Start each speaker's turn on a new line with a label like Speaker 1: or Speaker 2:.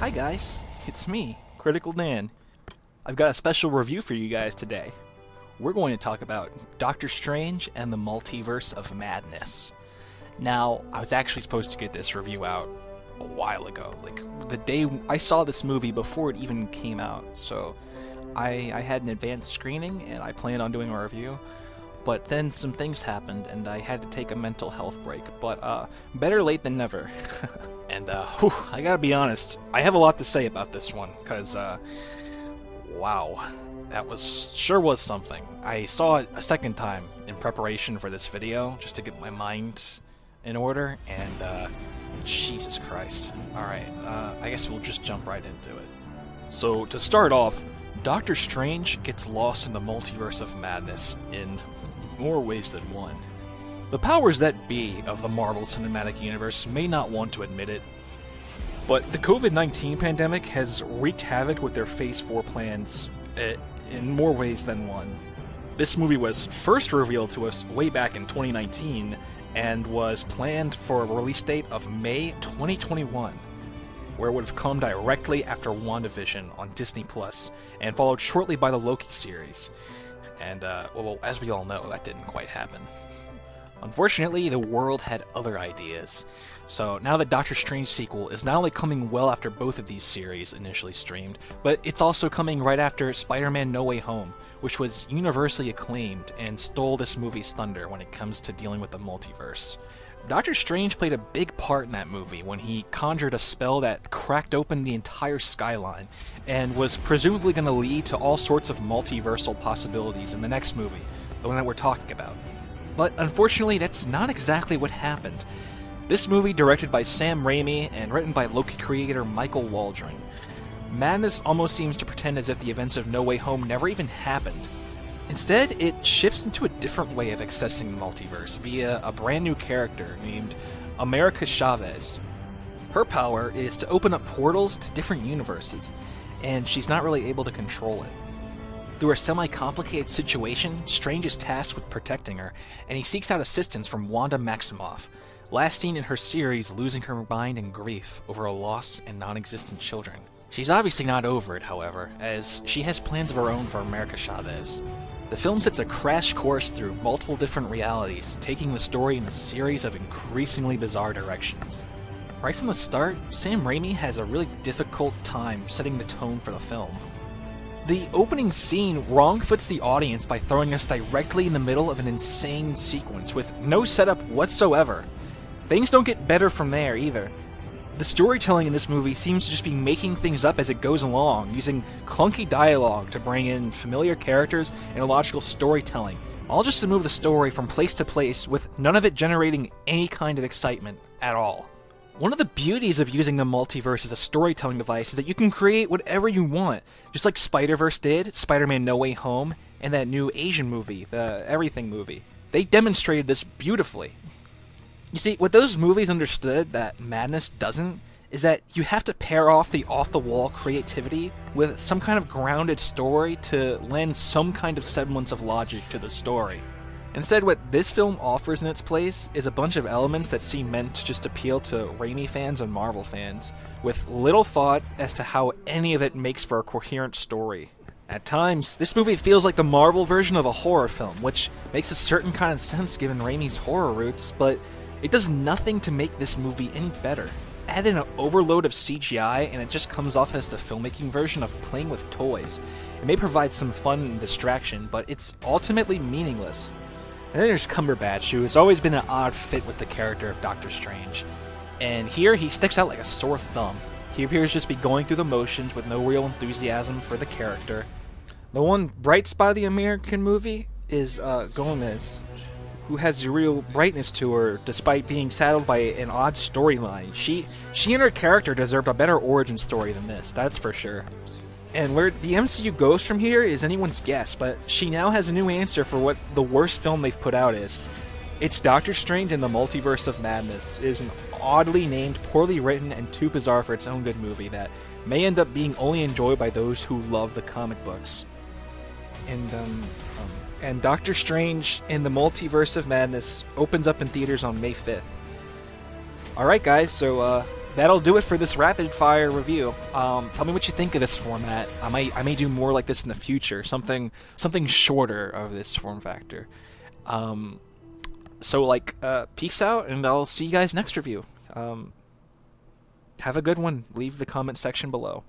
Speaker 1: Hi guys, it's me, Critical Dan. I've got a special review for you guys today. We're going to talk about Doctor Strange and the Multiverse of Madness. Now, I was actually supposed to get this review out a while ago, like the day I saw this movie before it even came out, so I had an advanced screening and I planned on doing a review, but then some things happened and I had to take a mental health break, but better late than never. And I gotta be honest, I have a lot to say about this one, because wow, that sure was something. I saw it a second time in preparation for this video, just to get my mind in order, and Jesus Christ. Alright, I guess we'll just jump right into it. So, to start off, Doctor Strange gets lost in the Multiverse of Madness in more ways than one. The powers that be of the Marvel Cinematic Universe may not want to admit it, but the COVID-19 pandemic has wreaked havoc with their Phase 4 plans in more ways than one. This movie was first revealed to us way back in 2019 and was planned for a release date of May 2021, where it would have come directly after WandaVision on Disney Plus and followed shortly by the Loki series. And, well, as we all know, that didn't quite happen. Unfortunately, the world had other ideas. So now the Doctor Strange sequel is not only coming well after both of these series initially streamed, but it's also coming right after Spider-Man No Way Home, which was universally acclaimed and stole this movie's thunder when it comes to dealing with the multiverse. Doctor Strange played a big part in that movie when he conjured a spell that cracked open the entire skyline, and was presumably going to lead to all sorts of multiversal possibilities in the next movie, the one that we're talking about. But unfortunately, that's not exactly what happened. This movie, directed by Sam Raimi and written by Loki creator Michael Waldron, Madness almost seems to pretend as if the events of No Way Home never even happened. Instead, it shifts into a different way of accessing the multiverse via a brand new character named America Chavez. Her power is to open up portals to different universes, and she's not really able to control it. Through a semi-complicated situation, Strange is tasked with protecting her, and he seeks out assistance from Wanda Maximoff, last seen in her series losing her mind in grief over her lost and non-existent children. She's obviously not over it, however, as she has plans of her own for America Chavez. The film sets a crash course through multiple different realities, taking the story in a series of increasingly bizarre directions. Right from the start, Sam Raimi has a really difficult time setting the tone for the film. The opening scene wrong-foots the audience by throwing us directly in the middle of an insane sequence with no setup whatsoever. Things don't get better from there either. The storytelling in this movie seems to just be making things up as it goes along, using clunky dialogue to bring in familiar characters and illogical storytelling, all just to move the story from place to place with none of it generating any kind of excitement at all. One of the beauties of using the multiverse as a storytelling device is that you can create whatever you want, just like Spider-Verse did, Spider-Man No Way Home, and that new Asian movie, the Everything movie. They demonstrated this beautifully. You see, what those movies understood that Madness doesn't, is that you have to pair off the off-the-wall creativity with some kind of grounded story to lend some kind of semblance of logic to the story. Instead, what this film offers in its place is a bunch of elements that seem meant to just appeal to Raimi fans and Marvel fans, with little thought as to how any of it makes for a coherent story. At times, this movie feels like the Marvel version of a horror film, which makes a certain kind of sense given Raimi's horror roots, but it does nothing to make this movie any better. Add in an overload of CGI and it just comes off as the filmmaking version of playing with toys. It may provide some fun and distraction, but it's ultimately meaningless. And then there's Cumberbatch, who has always been an odd fit with the character of Doctor Strange. And here, he sticks out like a sore thumb. He appears to just be going through the motions with no real enthusiasm for the character. The one bright spot of the American movie is Gomez, who has a real brightness to her despite being saddled by an odd storyline. She and her character deserved a better origin story than this, that's for sure. And where the MCU goes from here is anyone's guess, but she now has a new answer for what the worst film they've put out is. It's Doctor Strange in the Multiverse of Madness. It is an oddly named, poorly written, and too bizarre for its own good movie that may end up being only enjoyed by those who love the comic books. And Doctor Strange in the Multiverse of Madness opens up in theaters on May 5th. Alright guys, so that'll do it for this rapid fire review. Tell me what you think of this format. I may do more like this in the future. Something shorter of this form factor. So like, peace out, and I'll see you guys next review. Have a good one. Leave the comment section below.